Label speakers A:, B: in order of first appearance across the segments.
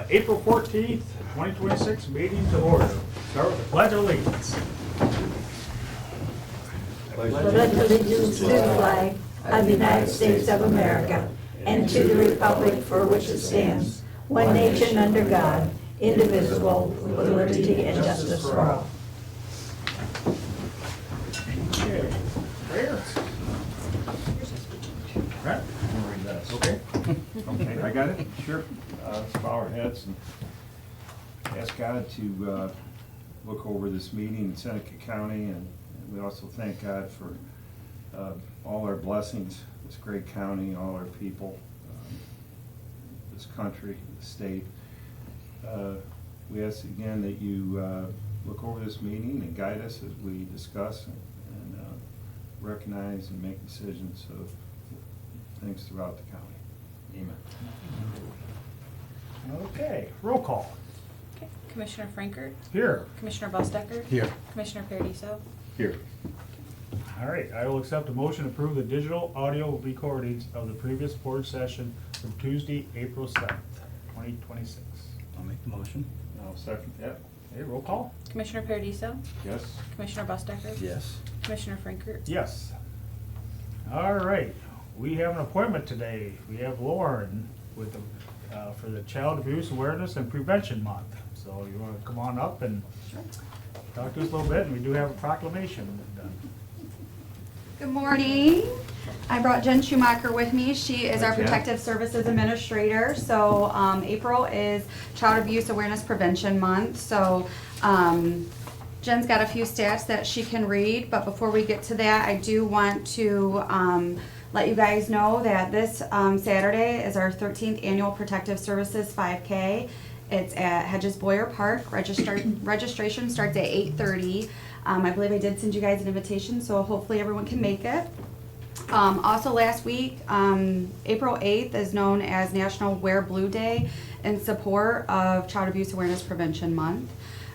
A: April 14th, 2026 meeting to order. Start with the Pledge of Allegiance.
B: Pledge allegiance to the flag of the United States of America and to the republic for which it stands, one nation under God, indivisible, with liberty and justice for all.
A: Okay. Prayers. Right? Okay. Okay, I got it? Sure.
C: Let's bow our heads and ask God to look over this meeting in Seneca County, and we also thank God for all our blessings, this great county, all our people, this country, the state. We ask again that you look over this meeting and guide us as we discuss and recognize and make decisions of things throughout the county. Amen.
A: Okay, roll call.
D: Okay. Commissioner Frankert,
A: Here.
D: Commissioner Bustecker.
E: Here.
D: Commissioner Paradiso.
C: Here.
A: All right, I will accept a motion to approve the digital audio recordings of the previous board session from Tuesday, April 7th, 2026.
E: I'll make the motion.
C: I'll second that.
A: Okay, roll call.
D: Commissioner Paradiso.
C: Yes?
D: Commissioner Bustecker.
E: Yes.
D: Commissioner Frankert.
A: Yes. All right, we have an appointment today. We have Lauren with the, for the Child Abuse Awareness and Prevention Month. So you want to come on up and talk to us a little bit, and we do have a proclamation done.
F: Good morning. I brought Jen Schumacher with me. She is
C: Hi,
F: our
C: Jen.
F: Protective Services Administrator. So April is Child Abuse Awareness Prevention Month. So Jen's got a few stats that she can read, but before we get to that, I do want to let you guys know that this Saturday is our 13th annual Protective Services 5K. It's at Hedges Boyer Park. Registration starts at 8:30. I believe I did send you guys an invitation, so hopefully everyone can make it. Also last week, April 8th is known as National Wear Blue Day in support of Child Abuse Awareness Prevention Month.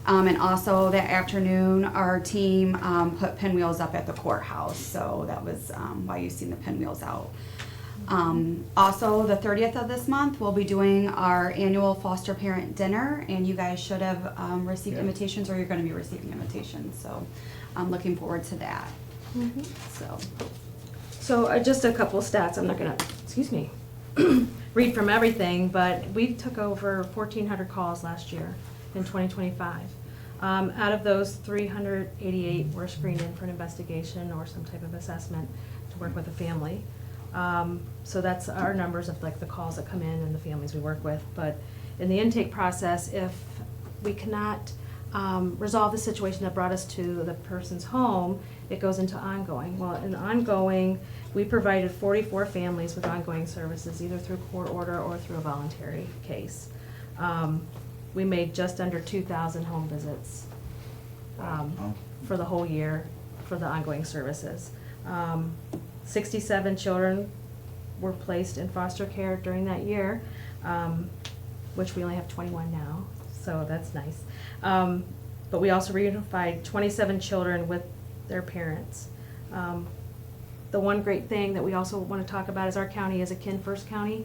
F: And also that afternoon, our team put pinwheels up at the courthouse, so that was why you've seen the pinwheels out. Also, the 30th of this month, we'll be doing our annual foster parent dinner, and you guys should have received
C: Yeah.
F: invitations, or you're going to be receiving invitations, so I'm looking forward to that.
G: So just a couple stats, I'm not gonna, excuse me, read from everything, but we took over 1,400 calls last year in 2025. Out of those, 388 were screened in for an investigation or some type of assessment to work with a family. So that's our numbers of like the calls that come in and the families we work with. But in the intake process, if we cannot resolve the situation that brought us to the person's home, it goes into ongoing. Well, in ongoing, we provided 44 families with ongoing services, either through court order or through a voluntary case. We made just under 2,000 home visits for the whole year for the ongoing services. 67 children were placed in foster care during that year, which we only have 21 now, so that's nice. But we also reunified 27 children with their parents. The one great thing that we also want to talk about is our county is a kin first county.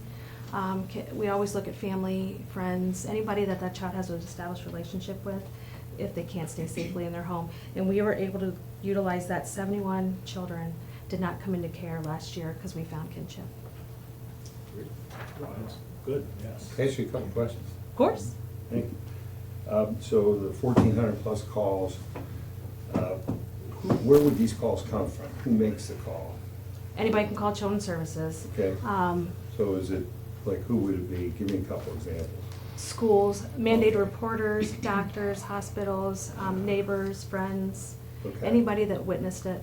G: We always look at family, friends, anybody that child has an established relationship with, if they can't stay safely in their home. And we were able to utilize that. 71 children did not come into care last year because we found kinship.
A: Well, that's good, yes.
H: Can I ask you a couple questions?
G: Of course.
H: Thank you. So the 1,400 plus calls, where would these calls come from? Who makes the call?
G: Anybody can call Children's Services.
H: Okay. So is it, like, who would it be? Give me a couple examples.
G: Schools, mandated reporters, doctors, hospitals, neighbors, friends,
H: Okay.
G: anybody that witnessed it.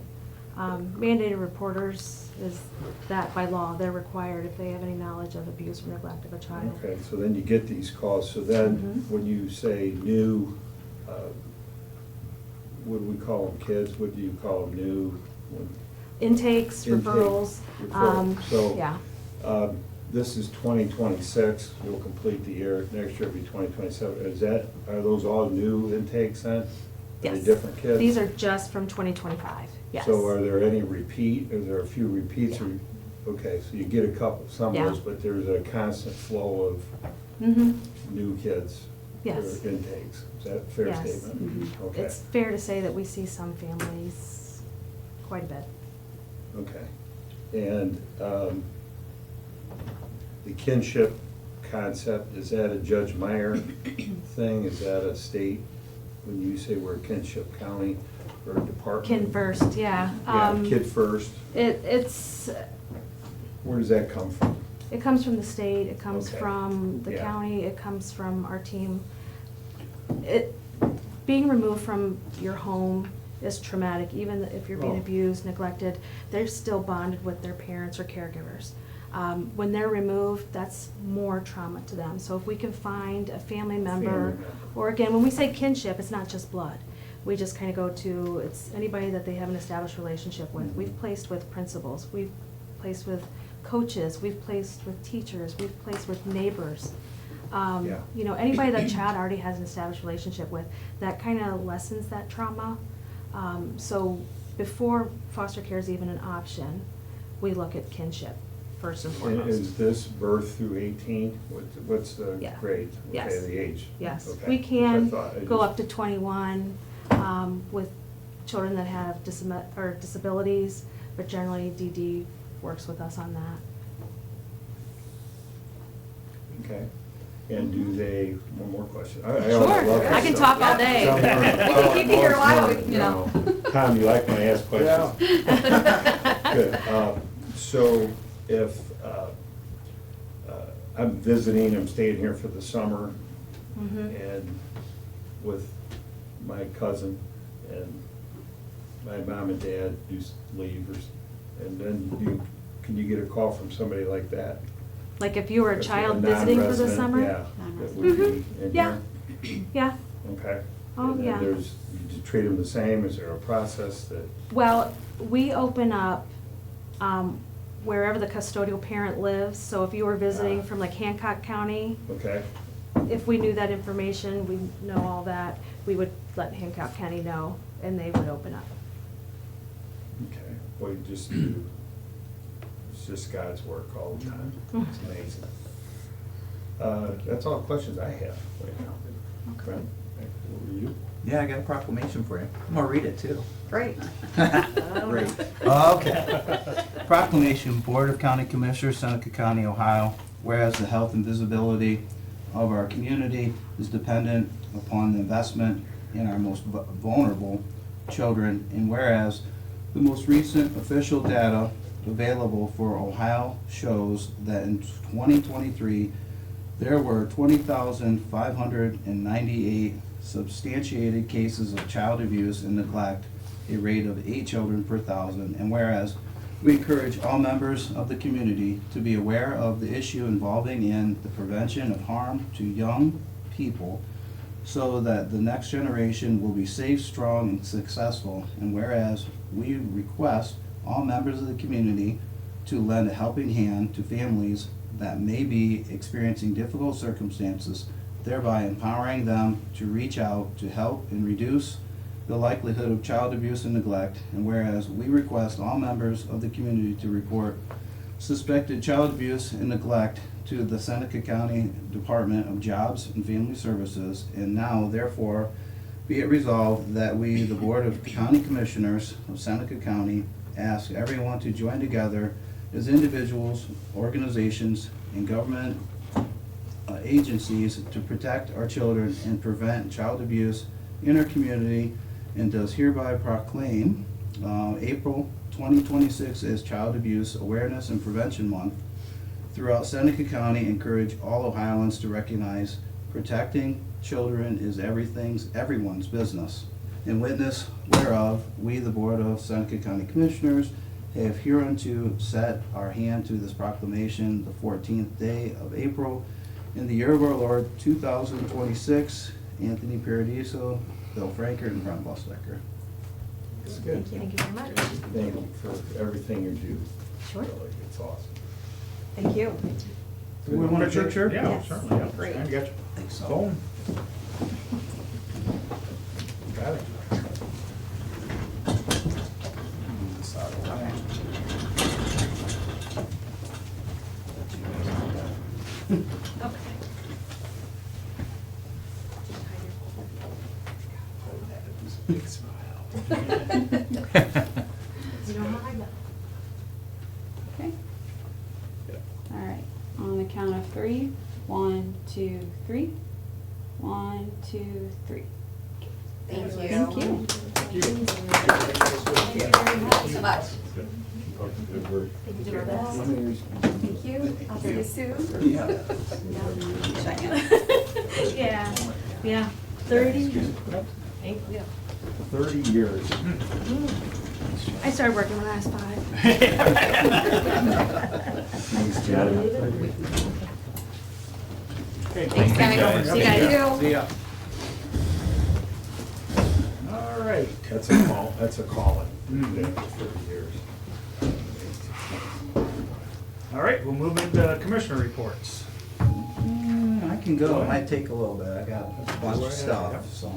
G: Mandated reporters is that by law, they're required if they have any knowledge of abuse or neglect of a child.
H: Okay, so then you get these calls. So then
G: Mhm.
H: when you say new, what do we call them, kids? What do you call them, new?
G: Intakes,
H: Intake,
G: referrals,
H: referral. So,
G: yeah.
H: This is 2026, we'll complete the year, next year will be 2027. Are those all new intakes then? Are they
G: Yes.
H: different kids?
G: These are just from 2025, yes.
H: So are there any repeat, are there a few repeats?
G: Yeah.
H: Okay, so you get a couple, some of
G: Yeah.
H: those, but there's a constant flow of,
G: Mm-hmm.
H: new kids.
G: Yes.
H: Or intakes, is that a fair
G: Yes.
H: statement? Okay,
G: It's fair to say that we see some families quite a bit.
H: okay. And the kinship concept, is that a Judge Meyer thing? Is that a state, when you say we're a kinship county or department?
G: Kin first, yeah.
H: Yeah, kid first.
G: It's,
H: Where does that come from?
G: it comes from the state, it comes
H: Okay.
G: from the
H: Yeah.
G: county, it comes from our team. Being removed from your home is traumatic, even if you're being
H: Oh.
G: abused, neglected, they're still bonded with their parents or caregivers. When they're removed, that's more trauma to them. So if we can find a family member,
H: member.
G: or again, when we say kinship, it's not just blood. We just kind of go to, it's anybody that they have an established relationship with. We've placed with principals, we've placed with coaches, we've placed with teachers, we've placed with neighbors.
H: Yeah.
G: You know, anybody that child already has an established relationship with, that kind of lessens that trauma. So before foster care is even an option, we look at kinship first and
H: And
G: foremost.
H: is this birth through 18? What's the
G: Yeah.
H: grade?
G: Yes.
H: Okay, the age?
G: Yes,
H: Okay.
G: we can
H: I thought- I
G: go
H: just-
G: up to 21 with children that have disabilities, but generally DD works with us on that.
H: Okay. And do they, one more question.
G: Sure,
H: love
G: I
H: this
G: can
H: stuff.
G: talk all day.
H: Some are-
G: We can keep you here a while,
H: oh,
G: you know.
H: Tom, you like when I ask questions? Good. So if I'm visiting, I'm staying here for the summer,
G: Mhm.
H: and with my cousin, and my mom and dad do leave, and then can you get a call from somebody like that?
G: Like if you were a
H: If
G: child visiting for the
H: non-resident,
G: summer?
H: Yeah, that would be in
G: Yeah.
H: here?
G: Yeah,
H: Okay.
G: Oh,
H: And then
G: yeah.
H: you treat them the same, is there a process that,
G: well, we open up wherever the custodial parent lives. So if you were visiting from like Hancock County,
H: okay?
G: if we knew that information, we know all that, we would let Hancock County know, and they would open up.
H: Okay, well, it's just God's work all the time.
G: Mhm.
H: It's amazing. That's all the questions I have right now.
F: Okay.
H: Brent, over to you.
E: Yeah, I got a proclamation for you. I'm gonna read it too.
F: Great.
E: Great. Okay. Proclamation, Board of County Commissioners, Seneca County, Ohio. Whereas the health and visibility of our community is dependent upon the investment in our most vulnerable children, and whereas the most recent official data available for Ohio shows that in 2023, there were 20,598 substantiated cases of child abuse and neglect, a rate of 8 children per thousand. And whereas we encourage all members of the community to be aware of the issue involving in the prevention of harm to young people so that the next generation will be safe, strong, and successful. And whereas we request all members of the community to lend a helping hand to families that may be experiencing difficult circumstances, thereby empowering them to reach out to help and reduce the likelihood of child abuse and neglect. And whereas we request all members of the community to report suspected child abuse and neglect to the Seneca County Department of Jobs and Family Services, and now therefore be it resolved that we, the Board of County Commissioners of Seneca County, ask everyone to join together as individuals, organizations, and government agencies to protect our children and prevent child abuse in our community, and does hereby proclaim April 2026 as Child Abuse Awareness and Prevention Month. Throughout Seneca County, encourage all Ohioans to recognize protecting children is everyone's business. In witness whereof, we, the Board of Seneca County Commissioners, have hereunto set our hand to this proclamation the 14th day of April in the year of our Lord 2026. Anthony Paradiso, Bill Frankert, and Brent Bustecker.
H: It's good.
G: Thank you very much.
H: Thank you for everything you do.
G: Sure.
H: Really, it's awesome.
F: Thank you.
E: Do we want a picture?
A: Yeah,
F: Yes.
A: certainly, yeah.
F: Great.
A: And get your
E: Think so.
A: phone. Got it.
H: Big smile.
G: You know how I go.
F: Okay. All right, on the count of three. 1, 2, 3. 1, 2, 3.
D: Thank you.
F: Thank you.
D: Thank you so much.
H: Good work.
D: Thank you, Roberta.
F: Thank you. I'll see you soon.
G: Yeah, yeah, 30. Thank you.
H: 30 years.
G: I started working when I was 5.
C: Thanks, Chad.
D: Thanks, guys. See you guys.
E: See ya.
A: All right.
H: That's a calling. Yeah, 30 years.
A: All right, we'll move into commissioner reports.
E: I can go, it might take a little bit, I got a bunch
A: Go
E: of
A: ahead,
E: stuff, so.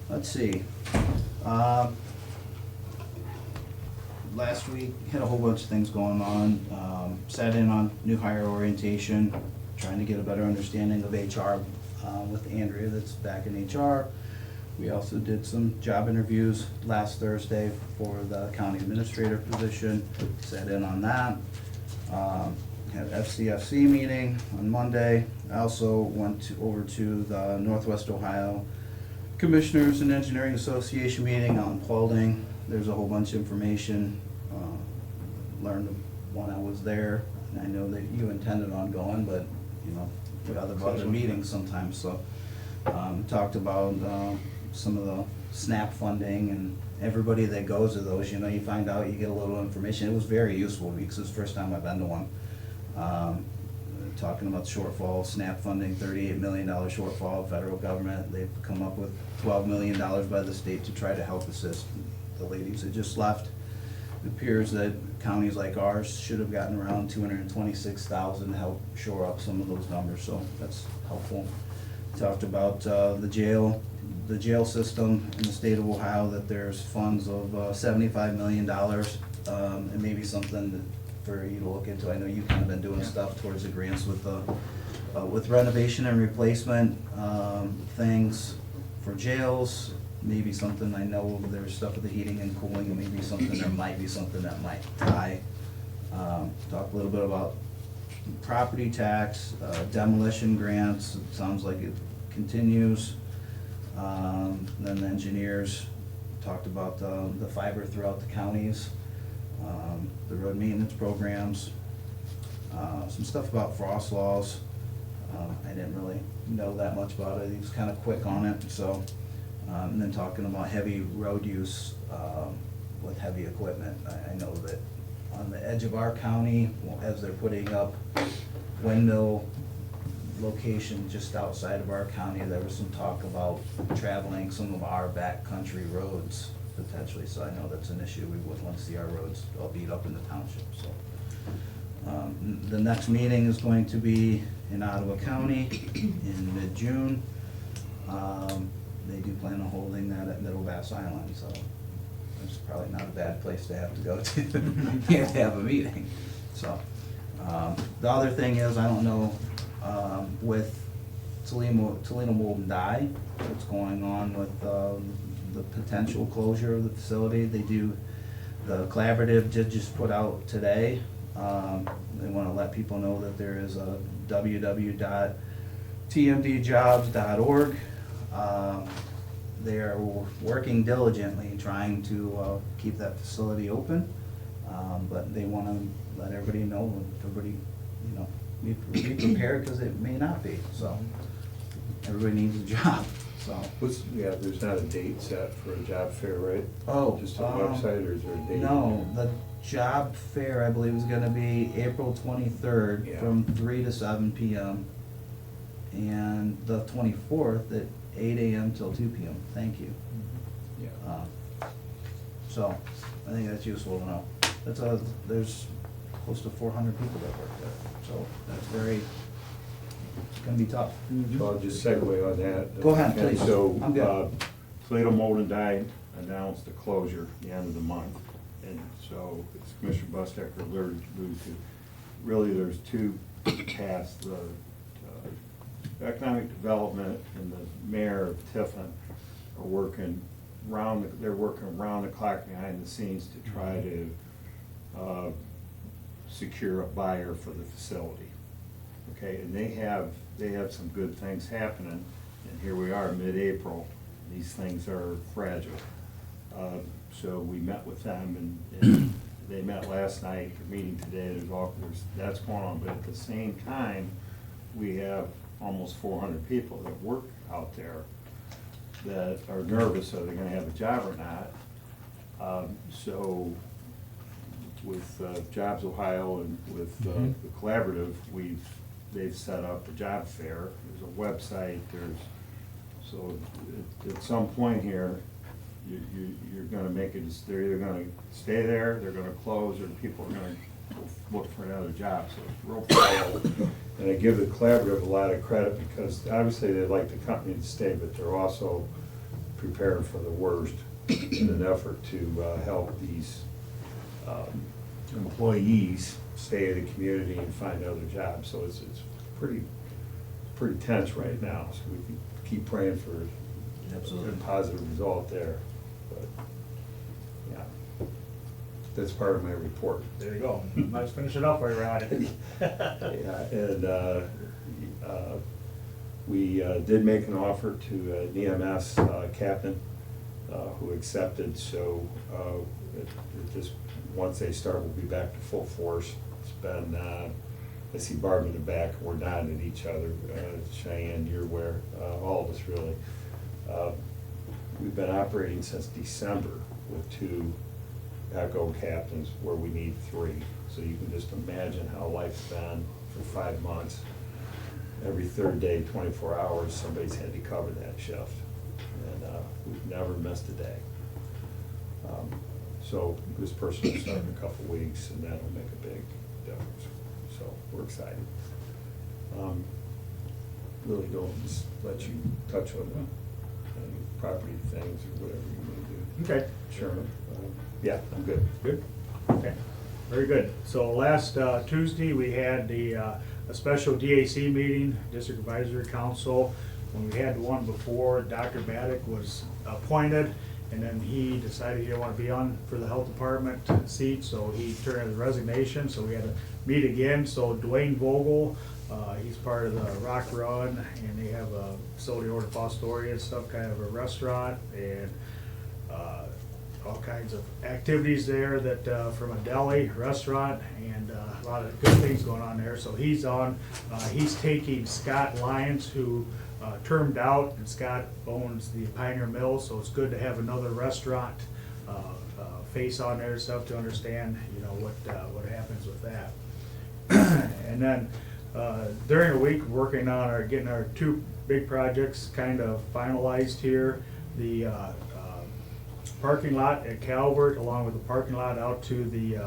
E: Let's see. Last week, had a whole bunch of things going on. Sat in on new hire orientation, trying to get a better understanding of HR with Andrea that's back in HR. We also did some job interviews last Thursday for the county administrator position, sat in on that. Had FCFC meeting on Monday. I also went over to the Northwest Ohio Commissioners and Engineering Association meeting out in Paulding. There's a whole bunch of information, learned when I was there. And I know that you intended on going, but, you know, we have other meetings sometimes, so. Talked about, some of the SNAP funding and everybody that goes to those, you know, you find out, you get a little information. It was very useful because it's the first time I've been to one. Talking about shortfall, SNAP funding, $38 million shortfall, federal government. They've come up with $12 million by the state to try to help assist the ladies that just left. It appears that counties like ours should have gotten around $226,000 to help shore up some of those numbers, so that's helpful. Talked about the jail system in the state of Ohio, that there's funds of $75 million, and maybe something that for you to look into. I know you've kind of been doing stuff towards the grants with with renovation and replacement, things for jails, maybe something, I know there's stuff with the heating and cooling, and maybe something, there might be something that might tie. Talk a little bit about property tax, demolition grants, it sounds like it continues. Then the engineers talked about the fiber throughout the counties, the road maintenance programs, some stuff about frost laws. I didn't really know that much about it, he was kind of quick on it, so. And then talking about heavy road use with heavy equipment. I know that on the edge of our county, as they're putting up windmill location just outside of our county, there was some talk about traveling some of our backcountry roads potentially, so I know that's an issue. We wouldn't want to see our roads all beat up in the township, so. The next meeting is going to be in Ottawa County in mid-June. They do plan on holding that at Middle Bass Island, so it's probably not a bad place to have to go to. You have to have a meeting, so. The other thing is, I don't know, with Toledo Mold and Dye, what's going on with the potential closure of the facility. They do, the collaborative did just put out today, they want to let people know that there is a www.tmdjobs.org. They are working diligently trying to keep that facility open, but they want to let everybody know, everybody, you know, be prepared because it may not be, so everybody needs a job, so.
H: Yeah, there's not a date set for a job fair, right?
E: Oh,
H: Just a website, or is there a date?
E: No, the job fair, I believe, is gonna be April 23rd
H: Yeah.
E: from 3 to 7 p.m. And the 24th at 8 a.m. till 2 p.m. Thank you.
H: Yeah.
E: So, I think that's useful to know. There's close to 400 people that work there, so that's it's gonna be tough.
H: So I'll just segue on that.
E: Go ahead,
H: And
E: please.
H: so,
E: I'm good.
H: Toledo Mold and Dye announced the closure at the end of the month. And so, as Commissioner Bustecker alluded to, really there's two paths. The economic development and the mayor of Tiffin
C: are working they're working around the clock behind the scenes to try to secure a buyer for the facility. Okay, and they have some good things happening, and here we are, mid-April, these things are fragile. So we met with them, and they met last night, they're meeting today, that's going on, but at the same time, we have almost 400 people that work out there that are nervous whether they're gonna have a job or not. So with Jobs Ohio and with the collaborative, they've set up a job fair, there's a website, so at some point here, you're gonna make it, they're either gonna stay there, they're gonna close, or people are gonna go look for another job, so it's real fragile. And I give the collaborative a lot of credit because obviously they'd like the company to stay, but they're also prepared for the worst in an effort to help these employees stay in the community and find other jobs. So it's pretty tense right now, so we can keep praying for a positive result there. But, yeah, that's part of my report.
A: There you go. Let's finish it up while you're at it.
C: Yeah, and we did make an offer to an EMS captain who accepted, so once they start, we'll be back to full force. It's been, I see Barb in the back, we're nodding at each other. Cheyenne, you're aware, all of us really. We've been operating since December with 2 ECHO captains where we need 3. So you can just imagine how life's been for 5 months. Every third day, 24 hours, somebody's had to cover that shift. And we've never missed a day. So this person will start in a couple weeks, and that'll make a big difference. So we're excited. Really don't just let you touch on any property things or whatever you may do.
A: Okay.
C: Sherman, yeah, I'm good.
A: Good? Okay, very good. So last Tuesday, we had a special DAC meeting, District Advisory Council. When we had the one before, Dr. Baddick was appointed, and then he decided he didn't want to be on for the health department seat, so he turned in his resignation, so we had to meet again. So Dwayne Vogel, he's part of the Rock Run, and they have a facility over in Fostoria and stuff, kind of a restaurant, and all kinds of activities there that from a deli restaurant, and a lot of good things going on there. So he's on. He's taking Scott Lyons, who termed out, and Scott owns the Pioneer Mill, so it's good to have another restaurant face on there and stuff to understand, what happens with that. And then during the week, working on getting our 2 big projects kind of finalized here. The parking lot at Calvert, along with the parking lot out to the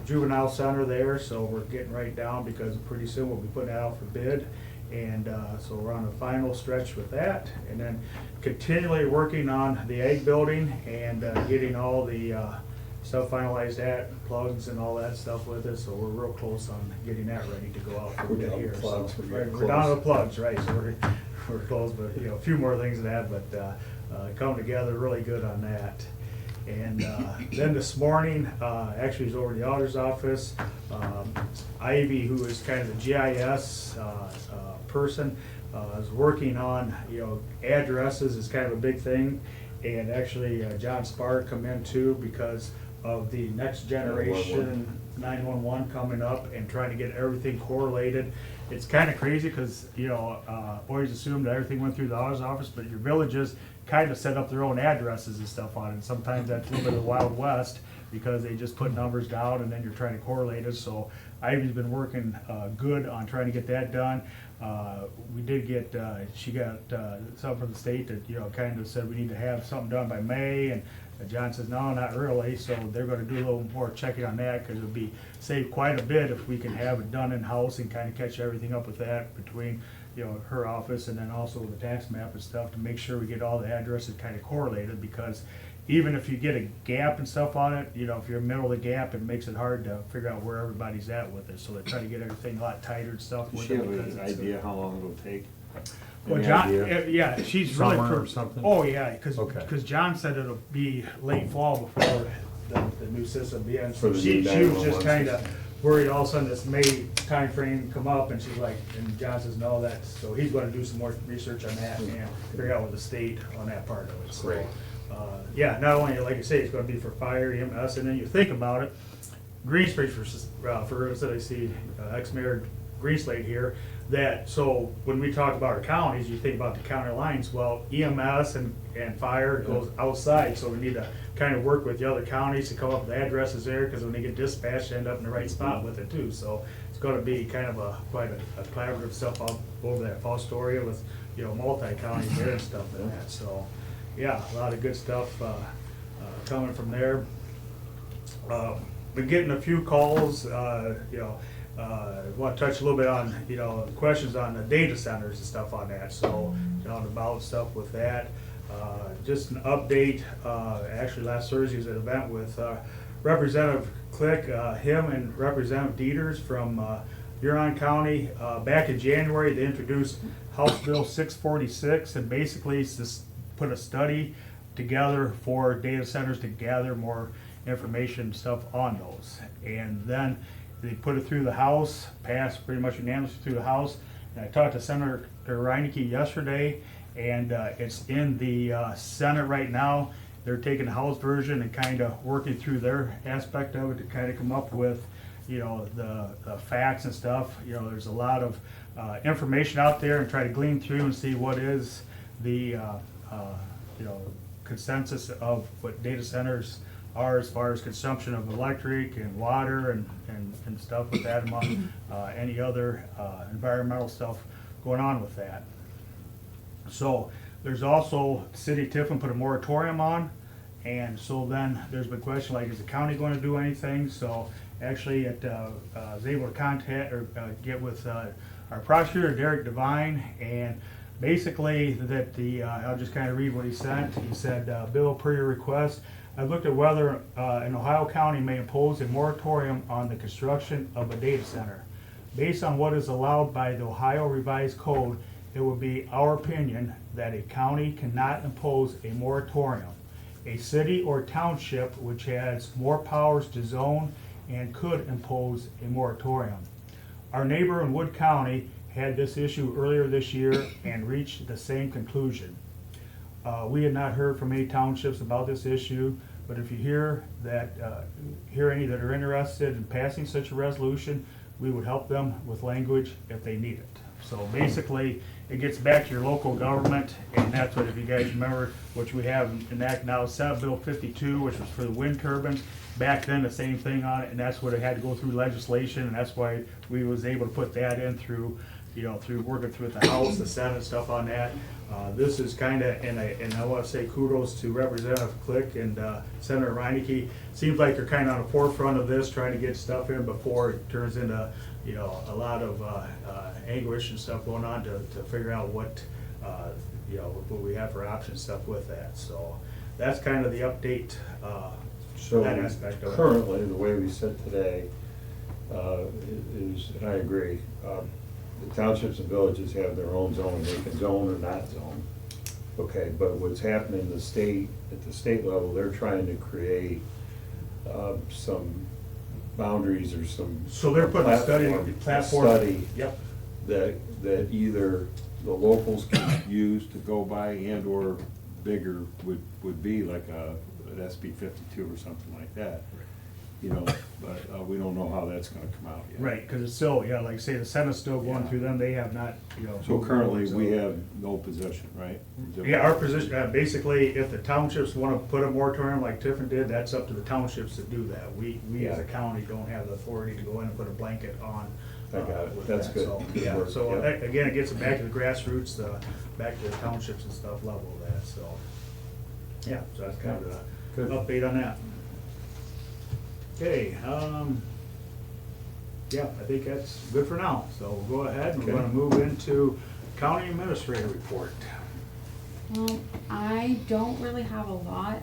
A: juvenile center there. So we're getting right down because pretty soon we'll be putting that out for bid. And so we're on the final stretch with that. And then continually working on the ag building and getting all the stuff finalized at plugs and all that stuff with it. So we're real close on getting that ready to go out for
C: We're
A: bid
C: down to
A: here.
C: plugs,
A: So,
C: we're getting
A: we're down to
C: close.
A: the plugs, right? So we're close, but a few more things to that, but coming together really good on that. And then this morning, actually he's over in the auditor's office. Ivy, who is kind of the GIS person, is working on, addresses is kind of a big thing. And actually, John Spar come in too because of the next generation 911 coming up and trying to get everything correlated. It's kind of crazy because, always assumed that everything went through the auditor's office, but your villages kind of set up their own addresses and stuff on it. And sometimes that's a little bit of the Wild West because they just put numbers down and then you're trying to correlate it. So Ivy's been working good on trying to get that done. We did get, she got something from the state that, kind of said we need to have something done by May, and John says, no, not really, so they're gonna do a little more checking on that, because it'll be, save quite a bit if we can have it done in-house and kind of catch everything up with that between, her office and then also the tax map and stuff, to make sure we get all the addresses kind of correlated, because even if you get a gap and stuff on it, if you're in the middle of the gap, it makes it hard to figure out where everybody's at with it, so they try to get everything a lot tighter and stuff
C: Does
A: with
C: she
A: it.
C: have
A: because
C: an
A: it's
C: idea how long it'll take?
A: Well,
H: Any
A: John,
H: idea?
A: yeah, she's really.
H: Summer or something?
A: Oh, yeah, cause
H: Okay.
A: John said it'll be late fall before the new system begins.
H: For the
A: She
H: new
A: was just
H: 911
A: kinda
H: system.
A: worried all of a sudden this May timeframe come up, and she's like, and John says, no, so he's gonna do some more research on that and figure out with the state on that part of it, so.
H: Great.
A: Yeah, not only, like I say, it's gonna be for fire, EMS, and then you think about it, Greensbridge, for instance, I see ex-mayor Greenslade here, that, so when we talk about our counties, you think about the county lines, well, EMS and fire goes outside, so we need to kind of work with the other counties to come up with addresses there, because when they get dispatched, they end up in the right spot with it too, so it's gonna be kind of quite a collaborative stuff out over that Fostoria with, multi-counties there and stuff like that, so, yeah, a lot of good stuff, coming from there. Been getting a few calls, want to touch a little bit on, questions on the data centers and stuff on that, so, about stuff with that. Just an update, actually last Thursday was an event with Representative Click, him and Representative Dieters from Huron County. Back in January, they introduced House Bill 646, and basically it's just put a study together for data centers to gather more information and stuff on those. And then they put it through the House, passed pretty much unanimously through the House. And I talked to Senator Reineke yesterday, and it's in the Senate right now. They're taking the House version and kind of working through their aspect of it to kind of come up with, the facts and stuff. There's a lot of information out there, and try to glean through and see what is the, consensus of what data centers are as far as consumption of electric and water and stuff with that, among any other environmental stuff going on with that. So there's also, City of Tiffin put a moratorium on, and so then there's been question like, is the county going to do anything? So actually, I was able to contact or get with our prosecutor, Derek Devine, and basically that I'll just kind of read what he sent. He said, Bill, per your request, I've looked at whether an Ohio county may impose a moratorium on the construction of a data center. Based on what is allowed by the Ohio Revised Code, it would be our opinion that a county cannot impose a moratorium. A city or township which has more powers to zone and could impose a moratorium. Our neighbor in Wood County had this issue earlier this year and reached the same conclusion. We had not heard from any townships about this issue, but if you hear any that are interested in passing such a resolution, we would help them with language if they need it. So basically, it gets back to your local government, and that's what, if you guys remember, which we have enacted now, Senate Bill 52, which was for the wind turbines. Back then, the same thing on it, and that's what it had to go through legislation, and that's why we was able to put that in through, through working through the House, the Senate, stuff on that. This is kind of, and I want to say kudos to Representative Click and Senator Reineke. Seems like they're kind of on the forefront of this, trying to get stuff in before it turns into, a lot of anguish and stuff going on to figure out what, what we have for options stuff with that. So that's kind of the update,
H: So
A: that aspect of it.
H: currently, the way we sit today is, and I agree, the townships and villages have their own zone, they can zone or not zone. Okay, but what's happening in the state, at the state level, they're trying to create some boundaries or some.
A: So they're putting a platform.
H: Study
A: Yep.
H: that either the locals can use to go by and or bigger would be like an SB 52 or something like that. But we don't know how that's gonna come out yet.
A: Right, because it's still, like I say, the Senate's still going
H: Yeah.
A: through them, they have not,
H: So currently, we have no position, right?
A: Yeah, our position, basically, if the townships want to put a moratorium like Tiffin did, that's up to the townships to do that. We as a county don't have the authority to go in and put a blanket on.
H: I got it.
A: with
H: That's
A: that.
H: good.
A: So,
H: Good
A: yeah,
H: work.
A: so
H: Yeah.
A: again, it gets back to the grassroots, back to the townships and stuff level of that, so. Yeah, so that's kind of
H: Good.
A: the update on that. Okay, yeah, I think that's good for now, so we'll go ahead and we're
H: Okay.
A: gonna move into county administrator report.
D: I don't really have a lot.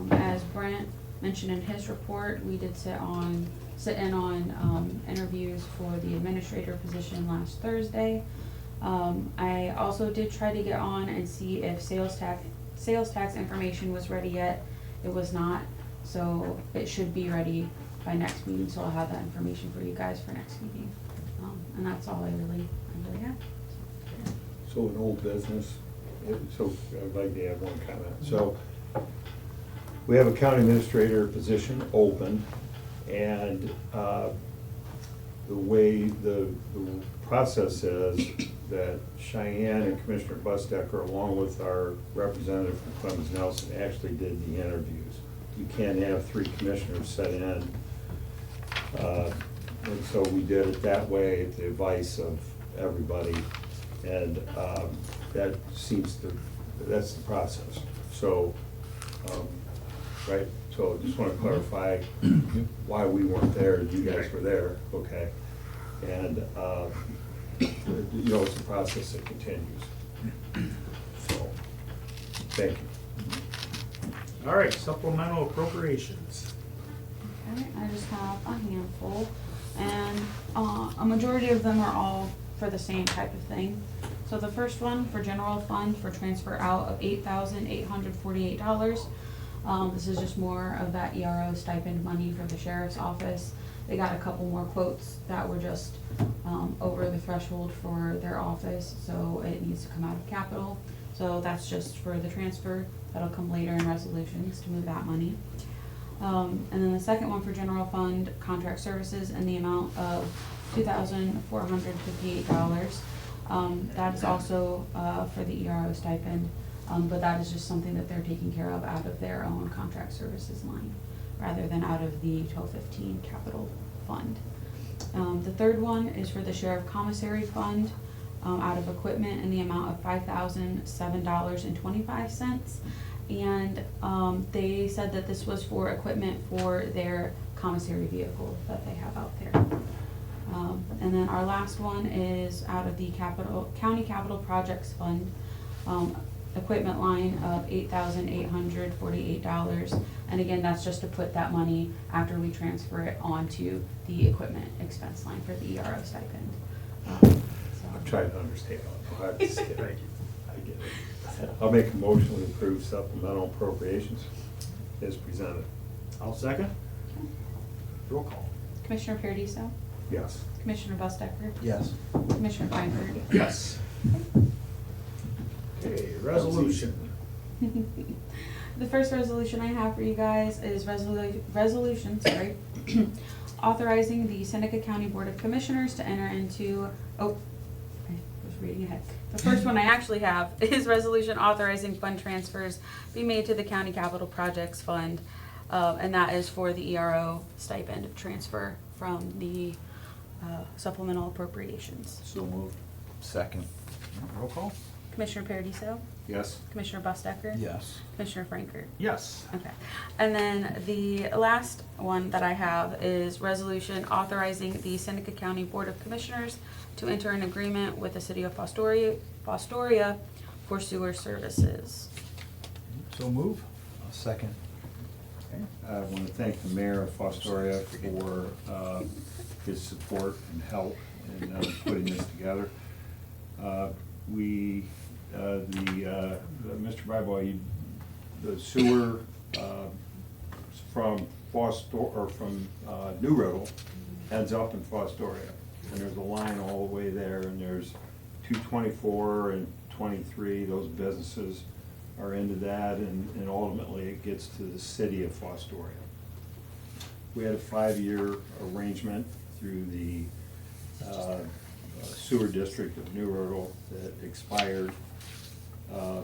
D: As Brent mentioned in his report, we did sit in on interviews for the administrator position last Thursday. I also did try to get on and see if sales tax information was ready yet. It was not, so it should be ready by next meeting, so I'll have that information for you guys for next meeting. And that's all I really have.
H: So an old business, so I'd like to add one comment. So we have a county administrator position open, and the way the process is that Cheyenne and Commissioner Bustecker, along with our representative from Clemens Nelson, actually did the interviews. You can't have 3 commissioners set in. And so we did it that way at the advice of everybody. And that seems to, that's the process. So, right, so just want to clarify why we weren't there, you guys were there, okay? And, you know, it's a process that continues. So, thank you.
A: All right, supplemental appropriations.
D: Okay, I just have a handful, and a majority of them are all for the same type of thing. So the first one for general fund for transfer out of $8,848. This is just more of that ERO stipend money for the sheriff's office. They got a couple more quotes that were just over the threshold for their office, so it needs to come out of capital. So that's just for the transfer. That'll come later in resolutions to move that money. And then the second one for general fund contract services in the amount of $2,458. That is also for the ERO stipend, but that is just something that they're taking care of out of their own contract services line, rather than out of the 1215 capital fund. The third one is for the sheriff commissary fund, out of equipment in the amount of $5,007.25. And they said that this was for equipment for their commissary vehicle that they have out there. And then our last one is out of the county capital projects fund, equipment line of $8,848. And again, that's just to put that money after we transfer it onto the equipment expense line for the ERO stipend.
H: I'm trying to understand. I just get it. I get it. I'll make a motion to approve supplemental appropriations as presented.
A: I'll second. Roll call.
D: Commissioner Paradiso?
H: Yes.
D: Commissioner Bustecker?
E: Yes.
D: Commissioner Feinberg?
A: Yes. Okay, resolution.
D: The first resolution I have for you guys is resolution, authorizing the Seneca County Board of Commissioners to enter into, I was reading ahead. The first one I actually have is resolution authorizing fund transfers be made to the County Capital Projects Fund, and that is for the ERO stipend transfer from the supplemental appropriations.
E: So moved. Second.
A: Roll call.
D: Commissioner Paradiso?
H: Yes.
D: Commissioner Bustecker?
E: Yes.
D: Commissioner Frankert?
A: Yes.
D: Okay. And then the last one that I have is resolution authorizing the Seneca County Board of Commissioners to enter an agreement with the city of Fostoria for sewer services.
A: So move.
E: Second.
A: Okay.
C: I want to thank the mayor of Fostoria for his support and help in putting this together. Mr. Byboy, the sewer from New Riddle ends up in Fostoria. And there's a line all the way there, and there's 224 and 23, those businesses are into that, and ultimately it gets to the city of Fostoria. We had a 5-year arrangement through the sewer district of New Riddle that expired a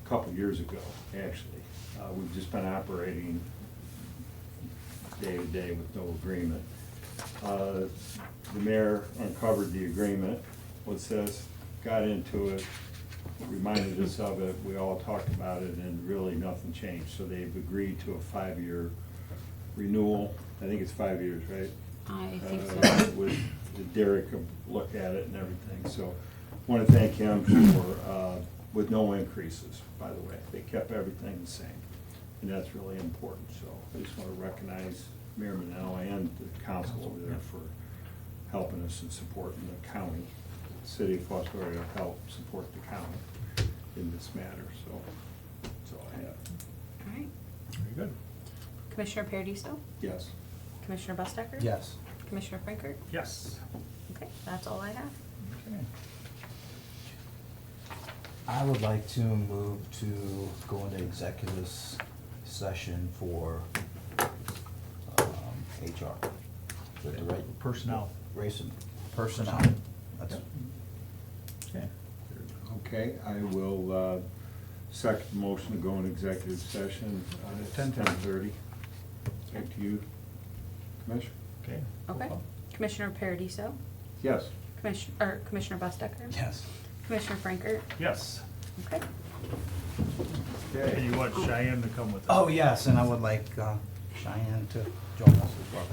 C: couple years ago, actually. We've just been operating day to day with no agreement. The mayor uncovered the agreement with this, got into it, reminded us of it, we all talked about it, and really nothing changed. So they've agreed to a 5-year renewal. I think it's 5 years, right?
D: I think so.
C: With Derek looked at it and everything. So want to thank him for, with no increases, by the way. They kept everything the same, and that's really important. So I just want to recognize Mayor Manel and the council over there for helping us and supporting the county city of Foxborough to help support the county in this matter, so that's all I have.
D: All right.
A: Very good.
D: Commissioner Paradiso?
C: Yes.
D: Commissioner Bustecker?
E: Yes.
D: Commissioner Frankert?
A: Yes.
D: Okay, that's all I have.
A: Okay.
E: I would like to move to go into executive session for HR. With the right
A: Personnel.
E: race and personnel. That's,
A: Okay.
C: Okay, I will second the motion to go in executive session at 10:30. Back to you, Commissioner.
A: Okay.
D: Okay. Commissioner Paradiso?
C: Yes.
D: Commissioner Bustecker?
E: yes.
D: Commissioner Frankert?
A: Yes.
D: Okay.
A: And you want Cheyenne to come with us?
E: Oh, yes, and I would like Cheyenne to join us as well.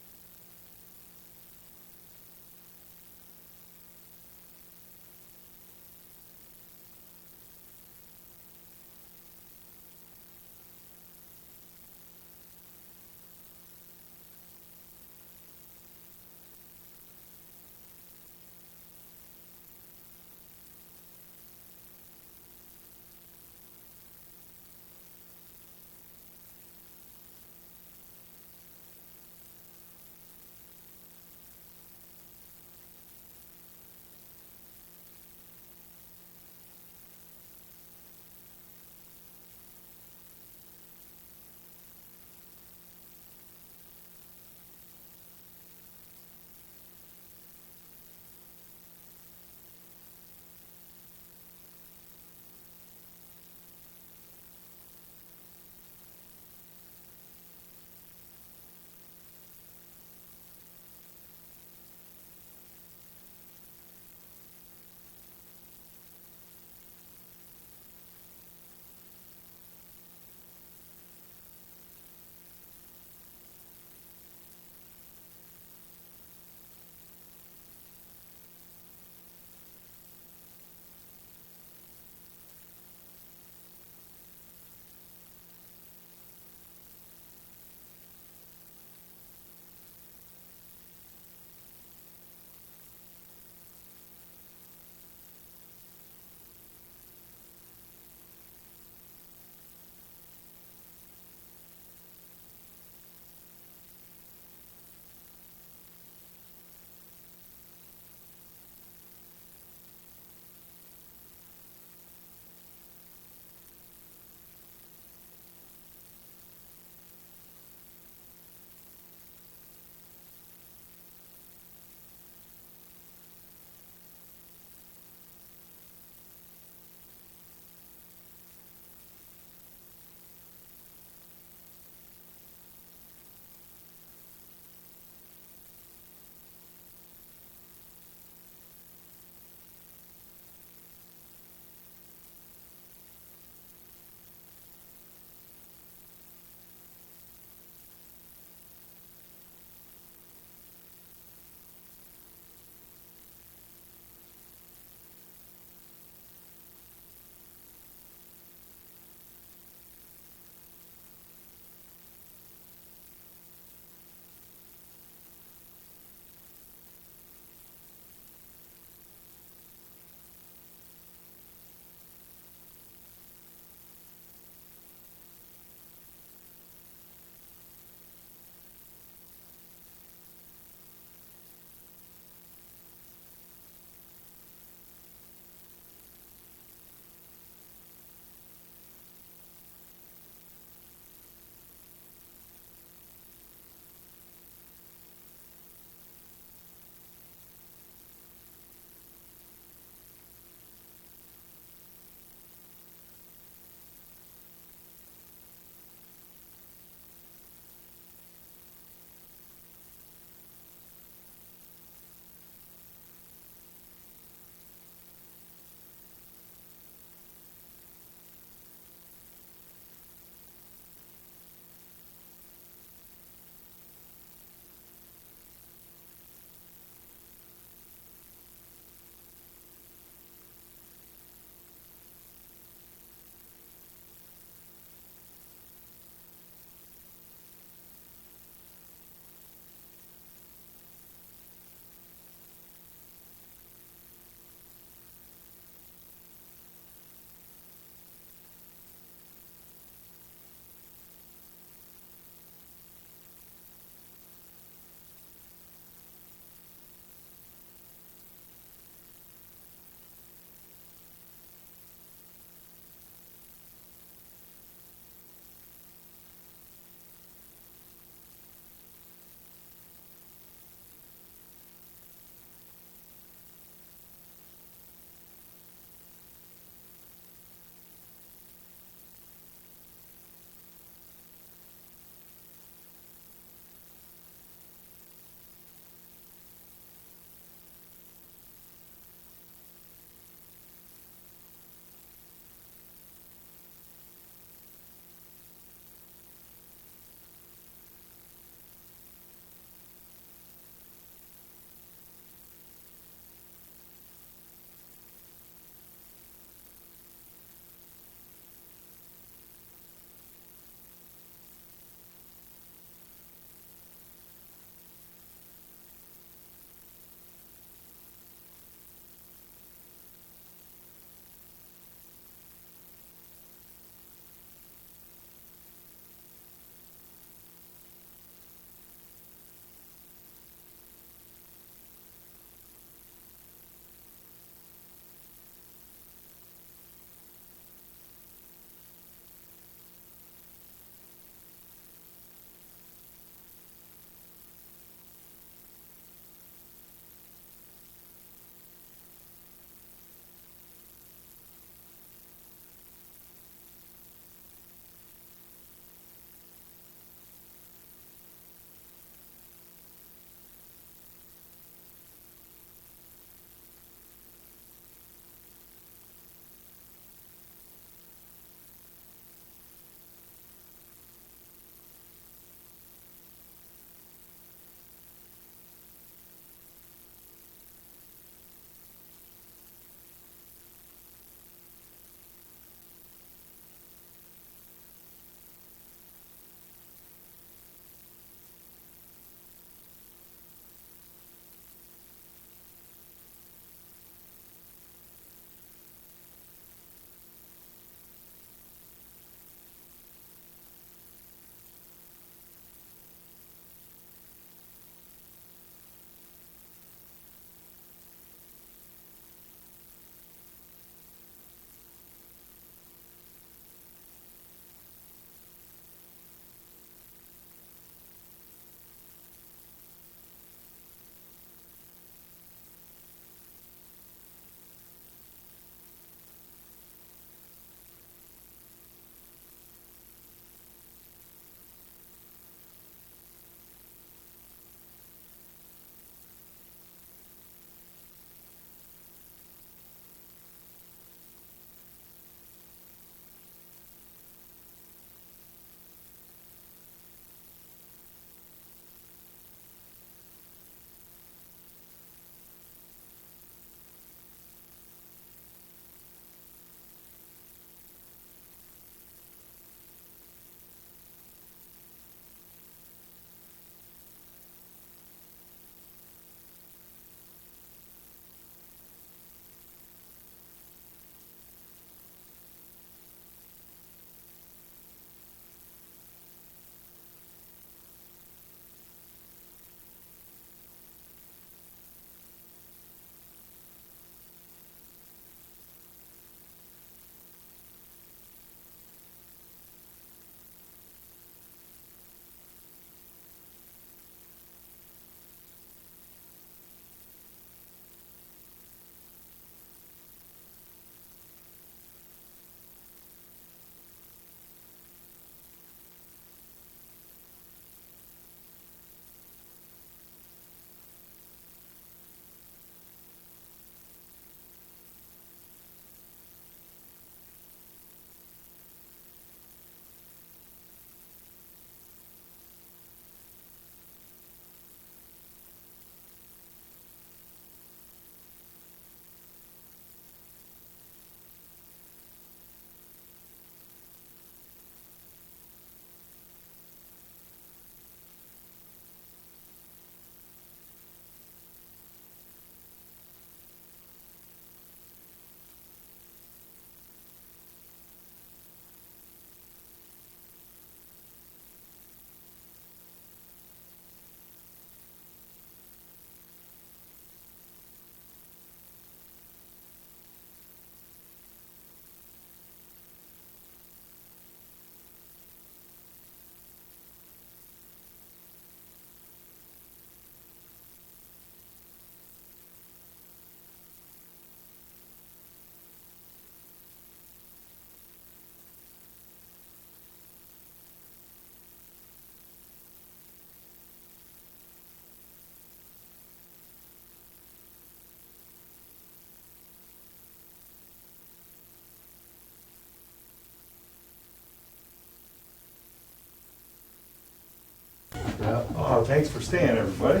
C: Thanks for staying, everybody.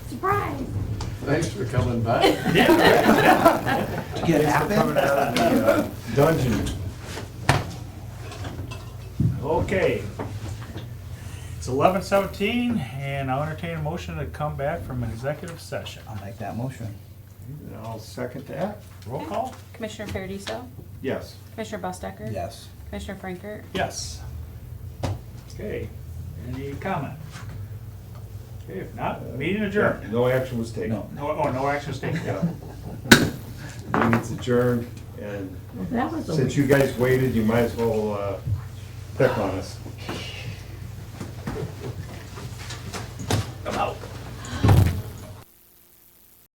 B: Surprise.
I: Thanks for coming by.
E: Get
C: Thanks for coming out of the dungeon.
A: Okay. It's 11:17, and I'll entertain a motion to come back from an executive session.
E: I'll make that motion.
C: And I'll second that.
A: Roll call?
D: Commissioner Paradiso,
C: Yes.
D: Commissioner Bustecker.
E: Yes.
D: Commissioner Frankert.
A: Yes. Okay, any comment? Okay, if not, meeting adjourned.
C: No action was taken.
E: No.
A: No action is taken.
C: Yeah. Meeting's adjourned, and
B: That was a
C: since you guys waited, you might as well pick on us.
A: I'm out.